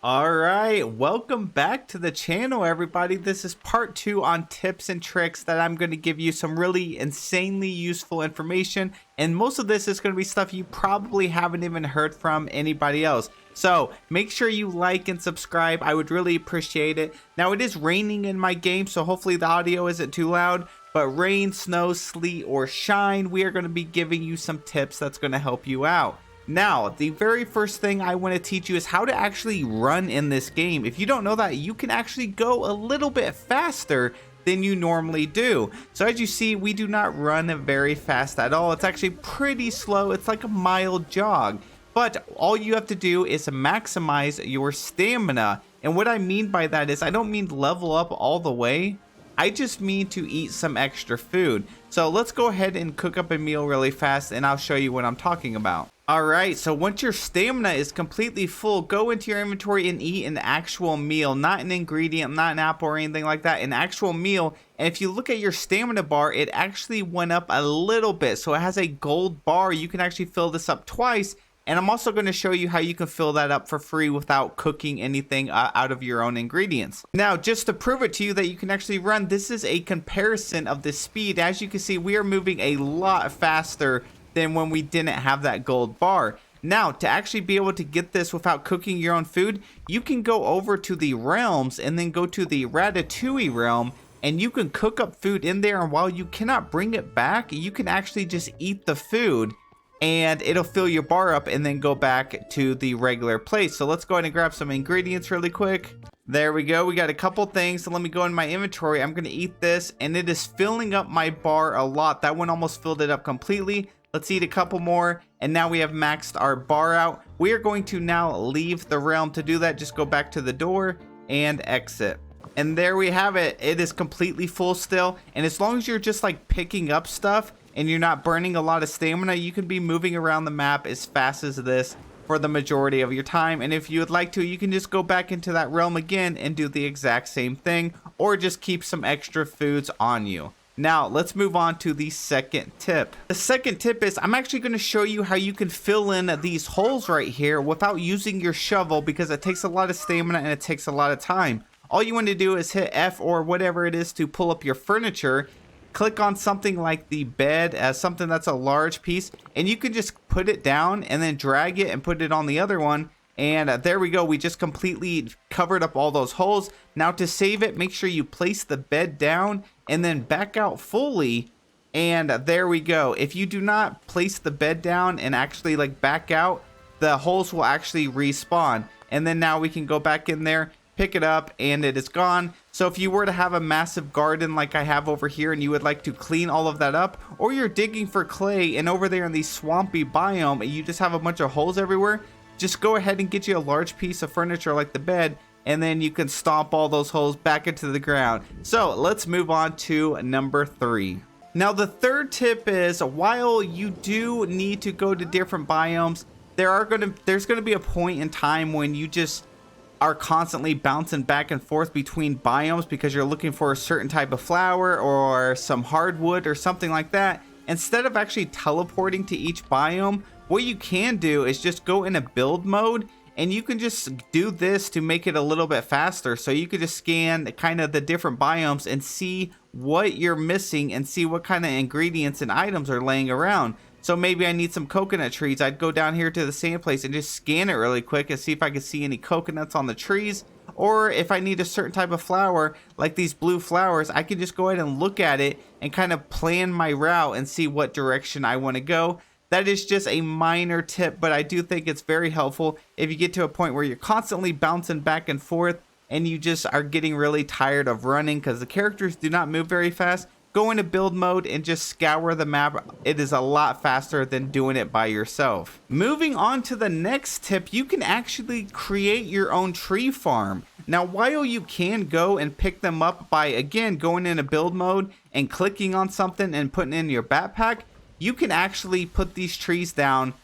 All right, welcome back to the channel, everybody. This is part 2 on tips and tricks that I'm going to give you some really insanely useful information, and most of this is going to be stuff you probably haven't even heard from anybody else. So make sure you like and subscribe. I would really appreciate it. Now, it is raining in my game, so hopefully the audio isn't too loud, but rain, snow, sleet, or shine, we are going to be giving you some tips that's going to help you out. Now, the very first thing I want to teach you is how to actually run in this game. If you don't know that, you can actually go a little bit faster than you normally do. So as you see, we do not run very fast at all. It's actually pretty slow. It's like a mild jog. But all you have to do is maximize your stamina. And what I mean by that is I don't mean level up all the way. I just mean to eat some extra food. So let's go ahead and cook up a meal really fast and I'll show you what I'm talking about. Alright, so once your stamina is completely full, go into your inventory and eat an actual meal. Not an ingredient, not an apple or anything like that, an actual meal. And if you look at your stamina bar, it actually went up a little bit. So it has a gold bar. You can actually fill this up twice. And I'm also going to show you how you can fill that up for free without cooking anything out of your own ingredients. Now, just to prove it to you that you can actually run, this is a comparison of the speed. As you can see, we are moving a lot faster than when we didn't have that gold bar. Now, to actually be able to get this without cooking your own food, you can go over to the realms and then go to the ratatouille realm, and you can cook up food in there, and while you cannot bring it back, you can actually just eat the food and it'll fill your bar up and then go back to the regular place. So let's go ahead and grab some ingredients really quick. There we go. We got a couple things. So let me go in my inventory. I'm going to eat this and it is filling up my bar a lot. That one almost filled it up completely. Let's eat a couple more, and now we have maxed our bar out. We are going to now leave the realm. To do that, just go back to the door and exit. And there we have it. It is completely full still, and as long as you're just like picking up stuff and you're not burning a lot of stamina, you can be moving around the map as fast as this for the majority of your time. And if you would like to, you can just go back into that realm again and do the exact same thing, or just keep some extra foods on you. Now, let's move on to the second tip. The second tip is I'm actually going to show you how you can fill in these holes right here without using your shovel, because it takes a lot of stamina and it takes a lot of time. All you want to do is hit F or whatever it is to pull up your furniture. Click on something like the bed as something that's a large piece, and you can just put it down and then drag it and put it on the other one. And there we go. We just completely covered up all those holes. Now to save it, make sure you place the bed down and then back out fully. And there we go. If you do not place the bed down and actually like back out, the holes will actually respawn. And then now we can go back in there, pick it up, and it is gone. So if you were to have a massive garden like I have over here and you would like to clean all of that up, or you're digging for clay and over there in the swampy biome and you just have a bunch of holes everywhere, just go ahead and get you a large piece of furniture like the bed, and then you can stomp all those holes back into the ground. So let's move on to number 3. Now the third tip is, while you do need to go to different biomes, there's gonna be a point in time when you just are constantly bouncing back and forth between biomes because you're looking for a certain type of flower or some hardwood or something like that. Instead of actually teleporting to each biome, what you can do is just go in a build mode, and you can just do this to make it a little bit faster. So you could just scan kind of the different biomes and see what you're missing and see what kind of ingredients and items are laying around. So maybe I need some coconut trees. I'd go down here to the same place and just scan it really quick and see if I can see any coconuts on the trees. Or if I need a certain type of flower, like these blue flowers, I can just go ahead and look at it and kind of plan my route and see what direction I want to go. That is just a minor tip, but I do think it's very helpful if you get to a point where you're constantly bouncing back and forth and you just are getting really tired of running because the characters do not move very fast. Go into build mode and just scour the map. It is a lot faster than doing it by yourself. Moving on to the next tip, you can actually create your own tree farm. Now, while you can go and pick them up by, again, going into build mode and clicking on something and putting it in your backpack, you can actually put these trees down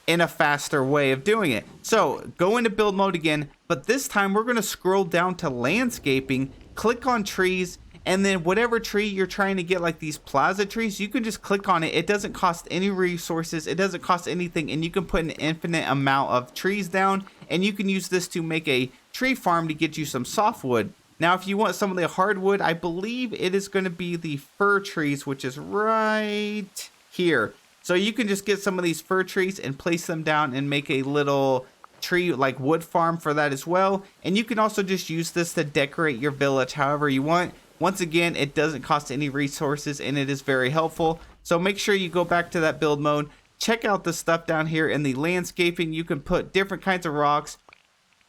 in a faster way of doing it. So go into build mode again, but this time we're going to scroll down to landscaping, click on trees, and then whatever tree you're trying to get, like these plaza trees, you can just click on it. It doesn't cost any resources, it doesn't cost anything, and you can put an infinite amount of trees down, and you can use this to make a tree farm to get you some softwood. Now, if you want some of the hardwood, I believe it is going to be the fir trees, which is right here. So you can just get some of these fir trees and place them down and make a little tree like wood farm for that as well. And you can also just use this to decorate your village however you want. Once again, it doesn't cost any resources and it is very helpful. So make sure you go back to that build mode. Check out the stuff down here in the landscaping. You can put different kinds of rocks,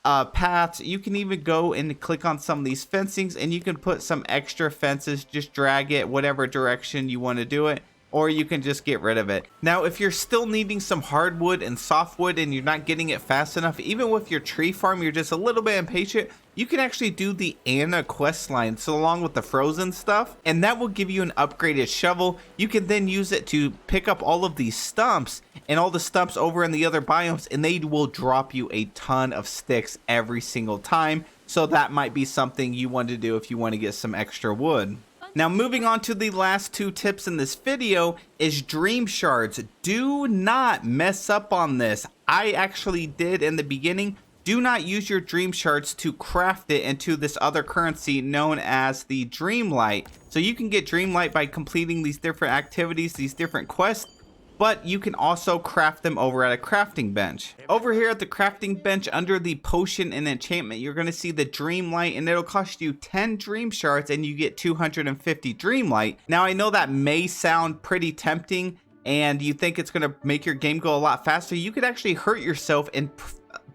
paths. You can even go and click on some of these fencings and you can put some extra fences. Just drag it whatever direction you want to do it, or you can just get rid of it. Now, if you're still needing some hardwood and softwood and you're not getting it fast enough, even with your tree farm, you're just a little bit impatient, you can actually do the Anna quest line, so along with the frozen stuff, and that will give you an upgraded shovel. You can then use it to pick up all of these stumps and all the stumps over in the other biomes, and they will drop you a ton of sticks every single time. So that might be something you want to do if you want to get some extra wood. Now, moving on to the last two tips in this video is dream shards. Do not mess up on this. I actually did in the beginning. Do not use your dream shards to craft it into this other currency known as the Dreamlight. So you can get Dreamlight by completing these different activities, these different quests, but you can also craft them over at a crafting bench. Over here at the crafting bench under the potion and enchantment, you're going to see the Dreamlight, and it'll cost you 10 dream shards and you get 250 Dreamlight. Now, I know that may sound pretty tempting and you think it's going to make your game go a lot faster. You could actually hurt yourself and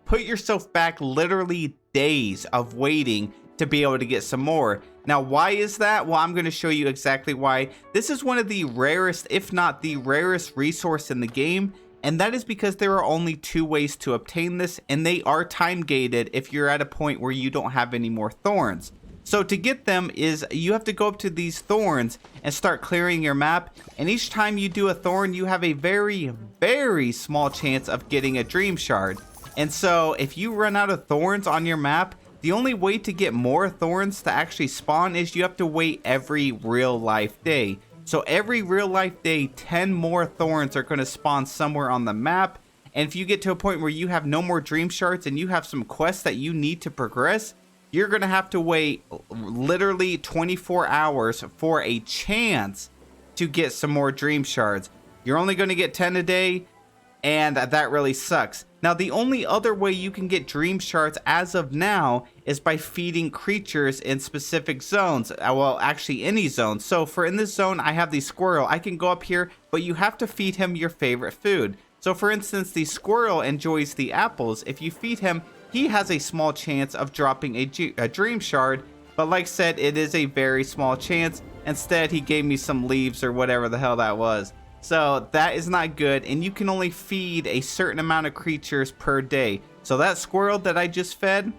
put yourself back literally days of waiting to be able to get some more. Now, why is that? Well, I'm going to show you exactly why. This is one of the rarest, if not the rarest resource in the game, and that is because there are only 2 ways to obtain this, and they are time gated if you're at a point where you don't have any more thorns. So to get them is you have to go up to these thorns and start clearing your map, and each time you do a thorn, you have a very, very small chance of getting a dream shard. And so if you run out of thorns on your map, the only way to get more thorns to actually spawn is you have to wait every real life day. So every real life day, 10 more thorns are going to spawn somewhere on the map. And if you get to a point where you have no more dream shards and you have some quests that you need to progress, you're going to have to wait literally 24 hours for a chance to get some more dream shards. You're only going to get 10 a day, and that really sucks. Now, the only other way you can get dream shards as of now is by feeding creatures in specific zones. Well, actually any zone. So for in this zone, I have the squirrel. I can go up here, but you have to feed him your favorite food. So for instance, the squirrel enjoys the apples. If you feed him, he has a small chance of dropping a dream shard. But like I said, it is a very small chance. Instead, he gave me some leaves or whatever the hell that was. So that is not good, and you can only feed a certain amount of creatures per day. So that squirrel that I just fed,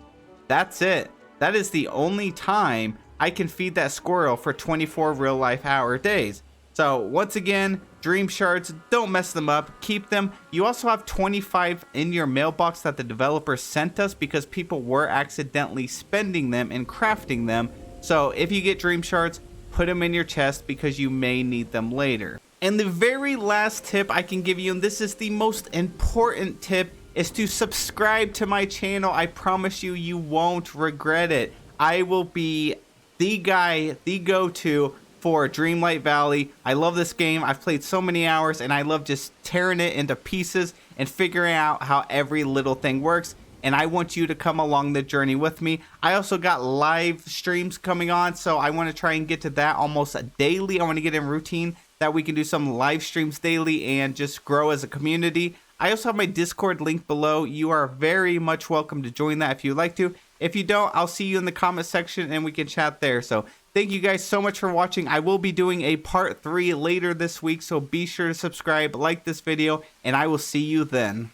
that's it. That is the only time I can feed that squirrel for 24 real life hour days. So once again, dream shards, don't mess them up, keep them. You also have 25 in your mailbox that the developers sent us because people were accidentally spending them and crafting them. So if you get dream shards, put them in your chest because you may need them later. And the very last tip I can give you, and this is the most important tip, is to subscribe to my channel. I promise you, you won't regret it. I will be the guy, the go-to for Dreamlight Valley. I love this game. I've played so many hours, and I love just tearing it into pieces and figuring out how every little thing works. And I want you to come along the journey with me. I also got live streams coming on, so I want to try and get to that almost daily. I want to get in routine that we can do some live streams daily and just grow as a community. I also have my Discord link below. You are very much welcome to join that if you'd like to. If you don't, I'll see you in the comment section and we can chat there. So thank you guys so much for watching. I will be doing a part 3 later this week, so be sure to subscribe, like this video, and I will see you then.